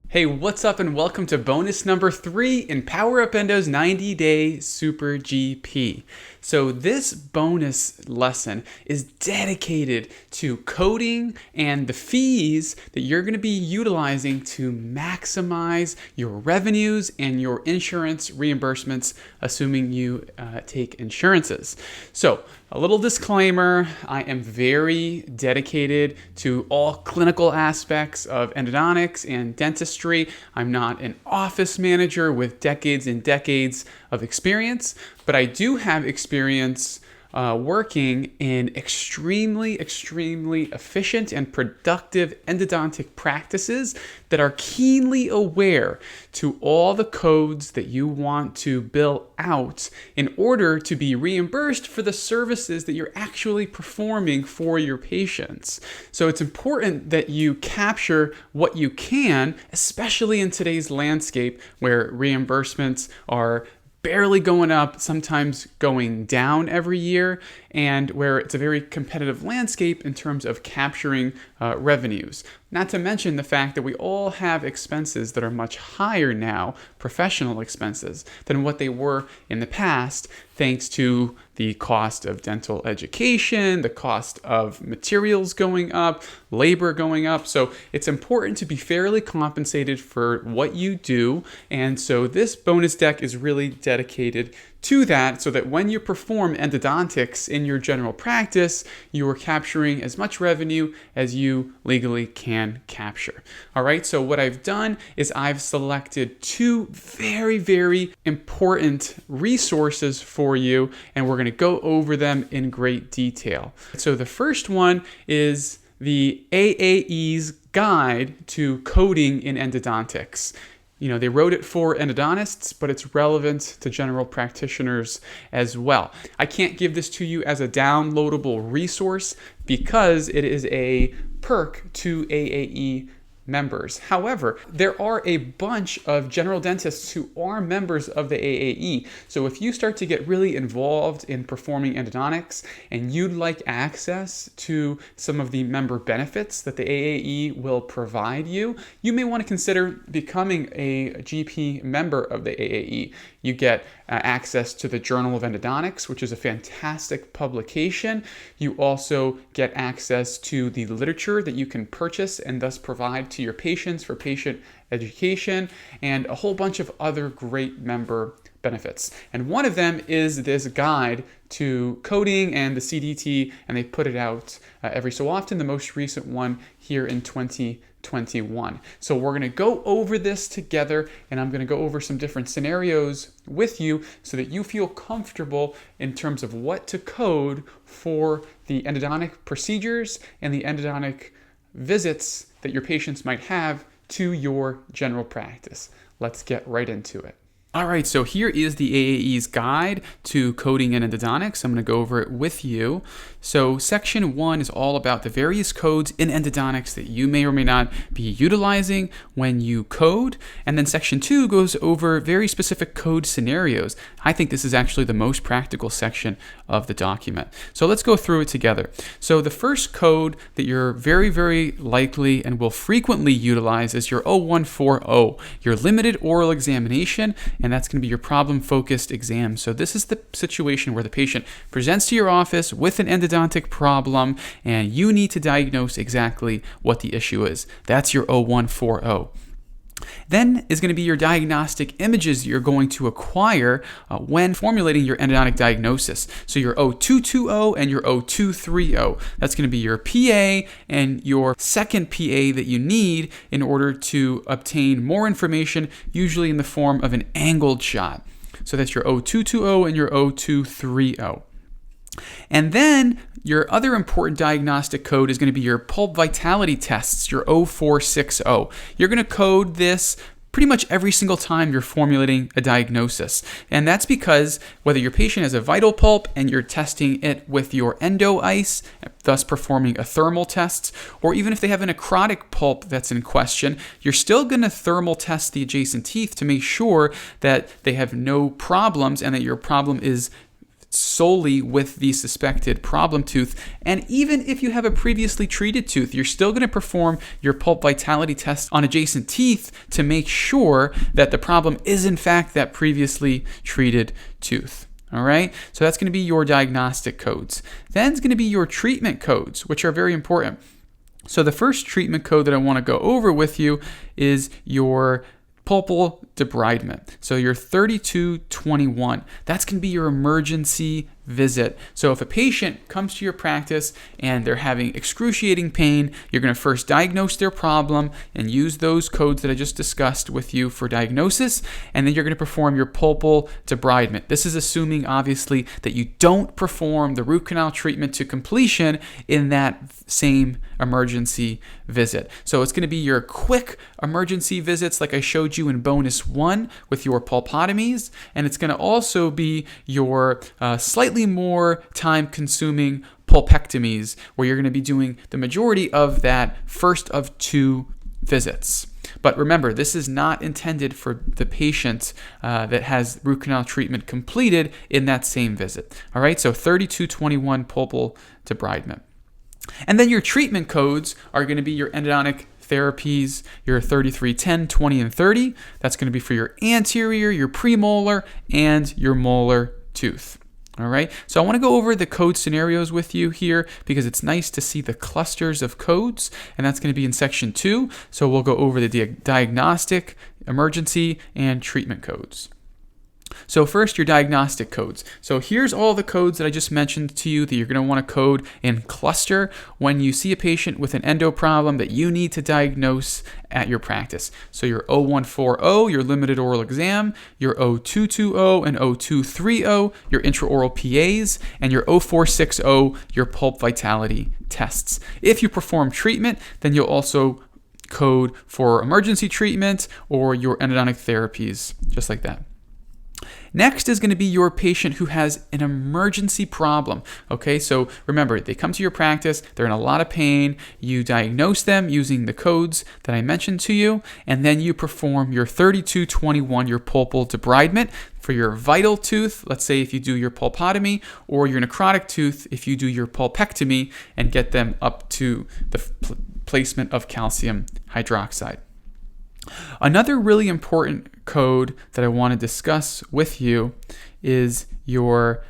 Hey, what's up and welcome to bonus number 3 in Power Up Endo's 90-day Super GP. So this bonus lesson is dedicated to coding and the fees that you're going to be utilizing to maximize your revenues and your insurance reimbursements, assuming you take insurances. So a little disclaimer, I am very dedicated to all clinical aspects of endodontics and dentistry. I'm not an office manager with decades and decades of experience, but I do have experience working in extremely efficient and productive endodontic practices that are keenly aware to all the codes that you want to bill out in order to be reimbursed for the services that you're actually performing for your patients. So it's important that you capture what you can, especially in today's landscape where reimbursements are barely going up, sometimes going down every year, and where it's a very competitive landscape in terms of capturing revenues. Not to mention the fact that we all have expenses that are much higher now, professional expenses, than what they were in the past, thanks to the cost of dental education, the cost of materials going up, labor going up. So it's important to be fairly compensated for what you do. And so this bonus deck is really dedicated to that, so that when you perform endodontics in your general practice, you are capturing as much revenue as you legally can capture. All right, so what I've done is I've selected two very important resources for you, and we're going to go over them in great detail. So the first one is the AAE's Guide to Coding in Endodontics. You know, they wrote it for endodontists, but it's relevant to general practitioners as well. I can't give this to you as a downloadable resource because it is a perk to AAE members. However, there are a bunch of general dentists who are members of the AAE. So if you start to get really involved in performing endodontics and you'd like access to some of the member benefits that the AAE will provide you, you may want to consider becoming a GP member of the AAE. You get access to the Journal of Endodontics, which is a fantastic publication. You also get access to the literature that you can purchase and thus provide to your patients for patient education, and a whole bunch of other great member benefits. And one of them is this guide to coding and the CDT, and they put it out every so often, the most recent one here in 2021. So we're going to go over this together, and I'm going to go over some different scenarios with you so that you feel comfortable in terms of what to code for the endodontic procedures and the endodontic visits that your patients might have to your general practice. Let's get right into it. All right, so here is the AAE's Guide to Coding in Endodontics. I'm going to go over it with you. So section 1 is all about the various codes in endodontics that you may or may not be utilizing when you code. And then section 2 goes over very specific code scenarios. I think this is actually the most practical section of the document. So let's go through it together. So the first code that you're very likely and will frequently utilize is your 0140, your limited oral examination, and that's going to be your problem-focused exam. So this is the situation where the patient presents to your office with an endodontic problem, and you need to diagnose exactly what the issue is. That's your 0140. Then is going to be your diagnostic images you're going to acquire when formulating your endodontic diagnosis. So your 0220 and your 0230. That's going to be your PA and your second PA that you need in order to obtain more information, usually in the form of an angled shot. So that's your 0220 and your 0230. And then your other important diagnostic code is going to be your pulp vitality tests, your 0460. You're going to code this pretty much every single time you're formulating a diagnosis. And that's because whether your patient has a vital pulp and you're testing it with your endo ice, thus performing a thermal test, or even if they have a necrotic pulp that's in question, you're still going to thermal test the adjacent teeth to make sure that they have no problems and that your problem is solely with the suspected problem tooth. And even if you have a previously treated tooth, you're still going to perform your pulp vitality test on adjacent teeth to make sure that the problem is in fact that previously treated tooth. All right, so that's going to be your diagnostic codes. Then it's going to be your treatment codes, which are very important. So the first treatment code that I want to go over with you is your pulpal debridement. So your 3221, that's going to be your emergency visit. So if a patient comes to your practice and they're having excruciating pain, you're going to first diagnose their problem and use those codes that I just discussed with you for diagnosis, and then you're going to perform your pulpal debridement. This is assuming, obviously, that you don't perform the root canal treatment to completion in that same emergency visit. So it's going to be your quick emergency visits like I showed you in bonus 1 with your pulpotomies, and it's going to also be your slightly more time-consuming pulpectomies, where you're going to be doing the majority of that first of 2 visits. But remember, this is not intended for the patient that has root canal treatment completed in that same visit. All right, so 3221 pulpal debridement. And then your treatment codes are going to be your endodontic therapies, your 3310, 20, and 30. That's going to be for your anterior, your premolar, and your molar tooth. All right, so I want to go over the code scenarios with you here because it's nice to see the clusters of codes, and that's going to be in section 2. So we'll go over the diagnostic, emergency, and treatment codes. So first, your diagnostic codes. So here's all the codes that I just mentioned to you that you're going to want to code in cluster when you see a patient with an endo problem that you need to diagnose at your practice. So your 0140, your limited oral exam, your 0220 and 0230, your intraoral PAs, and your 0460, your pulp vitality tests. If you perform treatment, then you'll also code for emergency treatment or your endodontic therapies, just like that. Next is going to be your patient who has an emergency problem. Okay, so remember, they come to your practice, they're in a lot of pain, you diagnose them using the codes that I mentioned to you, and then you perform your 3221, your pulpal debridement for your vital tooth, let's say if you do your pulpotomy, or your necrotic tooth if you do your pulpectomy and get them up to the placement of calcium hydroxide. Another really important code that I want to discuss with you is your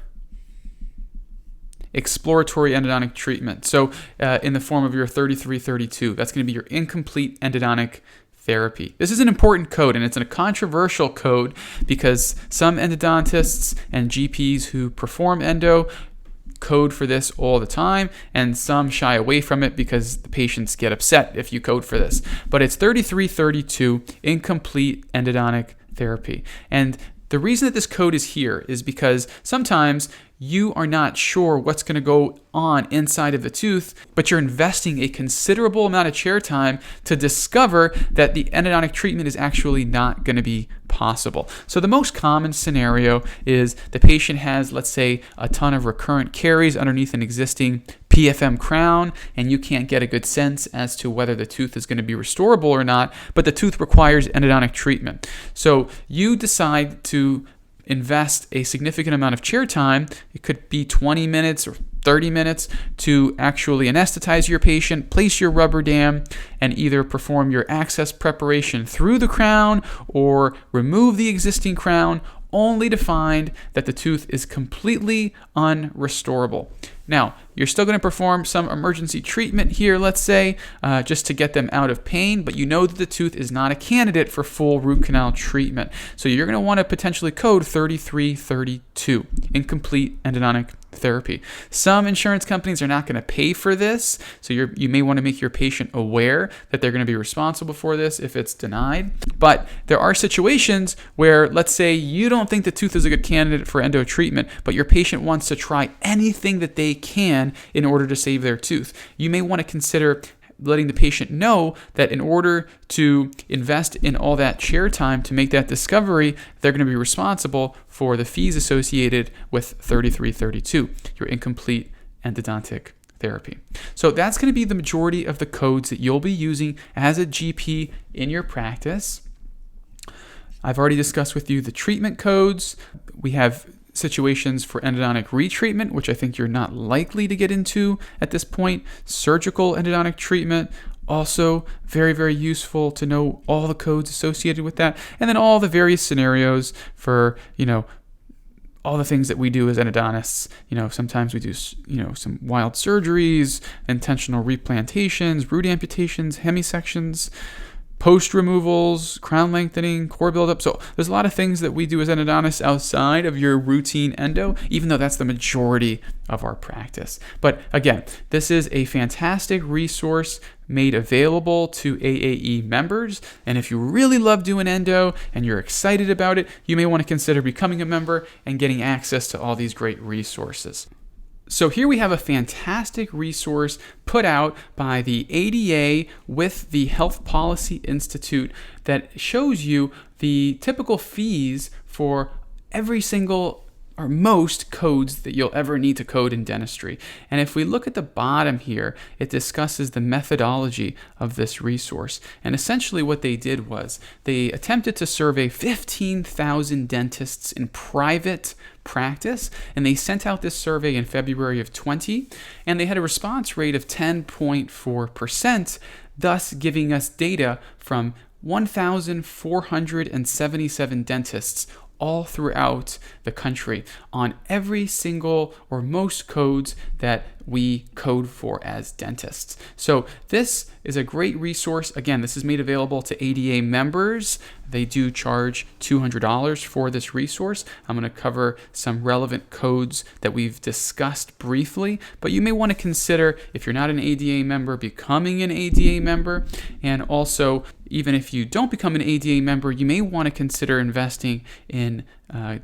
exploratory endodontic treatment. So in the form of your 3332, that's going to be your incomplete endodontic therapy. This is an important code, and it's a controversial code because some endodontists and GPs who perform endo code for this all the time, and some shy away from it because the patients get upset if you code for this. But it's 3332, incomplete endodontic therapy. And the reason that this code is here is because sometimes you are not sure what's going to go on inside of the tooth, but you're investing a considerable amount of chair time to discover that the endodontic treatment is actually not going to be possible. So the most common scenario is the patient has, let's say, a ton of recurrent caries underneath an existing PFM crown, and you can't get a good sense as to whether the tooth is going to be restorable or not, but the tooth requires endodontic treatment. So you decide to invest a significant amount of chair time, it could be 20 minutes or 30 minutes, to actually anesthetize your patient, place your rubber dam, and either perform your access preparation through the crown or remove the existing crown, only to find that the tooth is completely unrestorable. Now, you're still going to perform some emergency treatment here, let's say, just to get them out of pain, but you know that the tooth is not a candidate for full root canal treatment. So you're going to want to potentially code 3332, incomplete endodontic therapy. Some insurance companies are not going to pay for this, so you may want to make your patient aware that they're going to be responsible for this if it's denied. But there are situations where, let's say, you don't think the tooth is a good candidate for endo treatment, but your patient wants to try anything that they can in order to save their tooth. You may want to consider letting the patient know that in order to invest in all that chair time to make that discovery, they're going to be responsible for the fees associated with 3332, your incomplete endodontic therapy. So that's going to be the majority of the codes that you'll be using as a GP in your practice. I've already discussed with you the treatment codes. We have situations for endodontic retreatment, which I think you're not likely to get into at this point. Surgical endodontic treatment, also very, very useful to know all the codes associated with that. And then all the various scenarios for, all the things that we do as endodontists. Sometimes we do, some wild surgeries, intentional replantations, root amputations, hemisections, post removals, crown lengthening, core buildup. So there's a lot of things that we do as endodontists outside of your routine endo, even though that's the majority of our practice. But again, this is a fantastic resource made available to AAE members. And if you really love doing endo and you're excited about it, you may want to consider becoming a member and getting access to all these great resources. So here we have a fantastic resource put out by the ADA with the Health Policy Institute that shows you the typical fees for every single or most codes that you'll ever need to code in dentistry. And if we look at the bottom here, it discusses the methodology of this resource. And essentially what they did was they attempted to survey 15,000 dentists in private practice, and they sent out this survey in February of 20, and they had a response rate of 10.4%, thus giving us data from 1,477 dentists all throughout the country on every single or most codes that we code for as dentists. So this is a great resource. Again, this is made available to ADA members. They do charge $200 for this resource. I'm going to cover some relevant codes that we've discussed briefly, but you may want to consider, if you're not an ADA member, becoming an ADA member. And also, even if you don't become an ADA member, you may want to consider investing in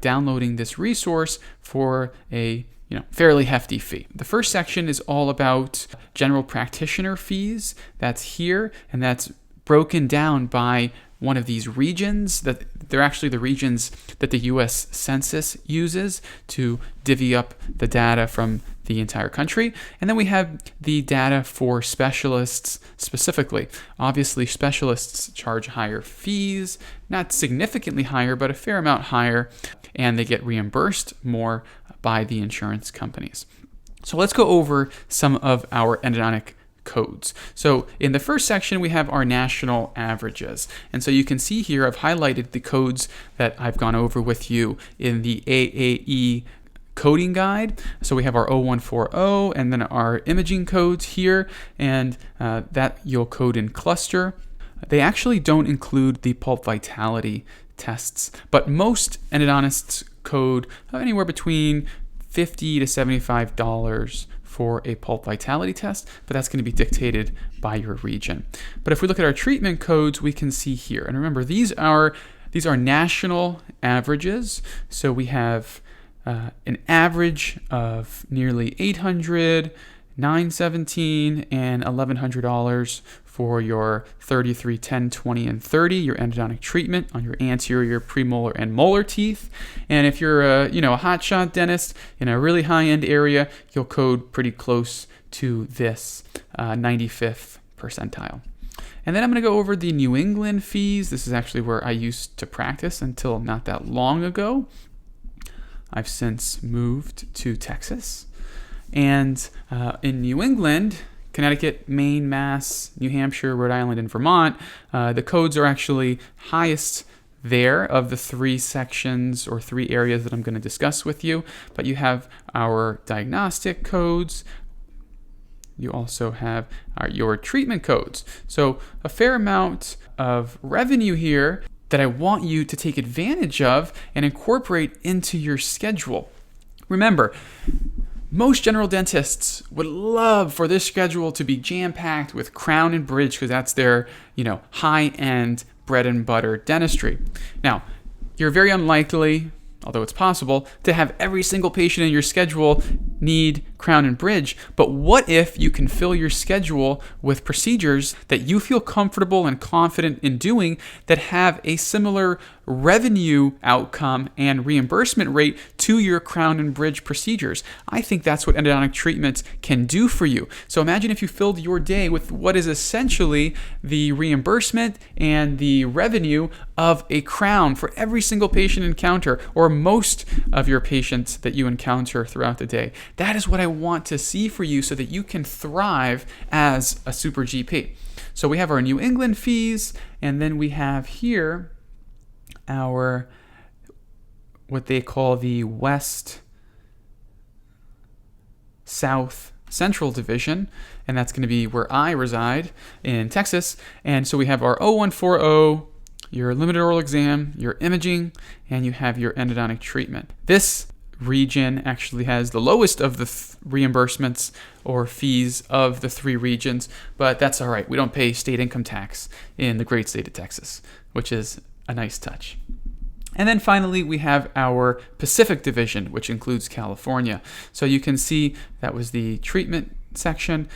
downloading this resource for a fairly hefty fee. The first section is all about general practitioner fees. That's here, and that's broken down by one of these regions. That they're actually the regions that the U.S. Census uses to divvy up the data from the entire country. And then we have the data for specialists specifically. Obviously, specialists charge higher fees, not significantly higher, but a fair amount higher, and they get reimbursed more by the insurance companies. So let's go over some of our endodontic codes. So in the first section, we have our national averages. And so you can see here, I've highlighted the codes that I've gone over with you in the AAE coding guide. So we have our 0140 and then our imaging codes here, and that you'll code in cluster. They actually don't include the pulp vitality tests, but most endodontists code anywhere between $50 to $75 for a pulp vitality test, but that's going to be dictated by your region. But if we look at our treatment codes, we can see here, and remember, these are national averages. So we have an average of nearly $800, $917, and $1,100 for your 33, 10, 20, and 30, your endodontic treatment on your anterior, premolar, and molar teeth. And if you're a hotshot dentist in a really high-end area, you'll code pretty close to this 95th percentile. And then I'm going to go over the New England fees. This is actually where I used to practice until not that long ago. I've since moved to Texas. And in New England, Connecticut, Maine, Mass, New Hampshire, Rhode Island, and Vermont, the codes are actually highest there of the three sections or three areas that I'm going to discuss with you. But you have our diagnostic codes. You also have your treatment codes. So a fair amount of revenue here that I want you to take advantage of and incorporate into your schedule. Remember, most general dentists would love for this schedule to be jam-packed with crown and bridge because that's their, high-end bread and butter dentistry. Now, you're very unlikely, although it's possible, to have every single patient in your schedule need crown and bridge, but what if you can fill your schedule with procedures that you feel comfortable and confident in doing that have a similar revenue outcome and reimbursement rate to your crown and bridge procedures? I think that's what endodontic treatments can do for you. So imagine if you filled your day with what is essentially the reimbursement and the revenue of a crown for every single patient encounter, or most of your patients that you encounter throughout the day. That is what I want to see for you so that you can thrive as a super GP. So we have our New England fees, and then we have here our what they call the West South Central Division, and that's going to be where I reside in Texas. And so we have our 0140, your limited oral exam, your imaging, and you have your endodontic treatment. This region actually has the lowest of the reimbursements or fees of the three regions, but that's all right. We don't pay state income tax in the great state of Texas, which is a nice touch. And then finally, we have our Pacific Division, which includes California. So you can see that was the treatment section.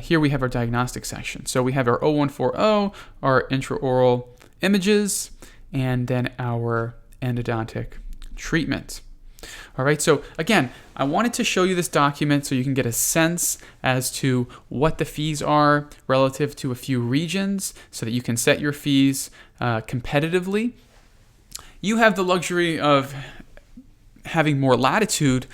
Here we have our diagnostic section. So we have our 0140, our intraoral images, and then our endodontic treatment. All right, so again, I wanted to show you this document so you can get a sense as to what the fees are relative to a few regions so that you can set your fees competitively. You have the luxury of having more latitude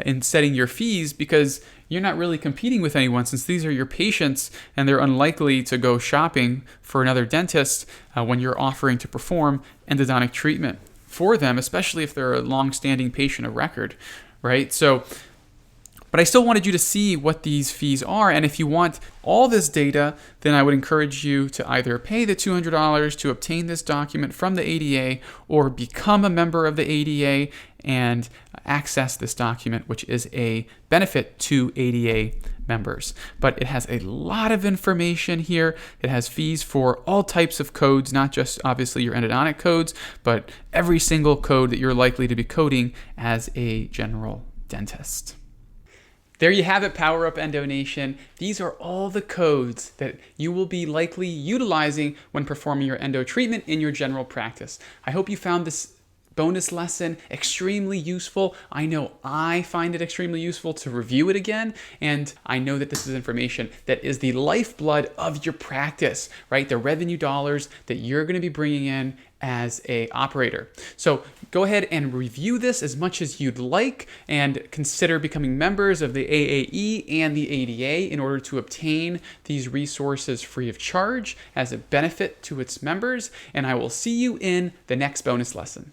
in setting your fees because you're not really competing with anyone, since these are your patients and they're unlikely to go shopping for another dentist when you're offering to perform endodontic treatment for them, especially if they're a long-standing patient of record, right? So, but I still wanted you to see what these fees are, and if you want all this data, then I would encourage you to either pay the $200 to obtain this document from the ADA or become a member of the ADA and access this document, which is a benefit to ADA members. But it has a lot of information here. It has fees for all types of codes, not just obviously your endodontic codes, but every single code that you're likely to be coding as a general dentist. There you have it, Power Up Endo Nation. These are all the codes that you will be likely utilizing when performing your endo treatment in your general practice. I hope you found this bonus lesson extremely useful. I know I find it extremely useful to review it again, and I know that this is information that is the lifeblood of your practice, right? The revenue dollars that you're going to be bringing in as a operator. So go ahead and review this as much as you'd like and consider becoming members of the AAE and the ADA in order to obtain these resources free of charge as a benefit to its members. And I will see you in the next bonus lesson.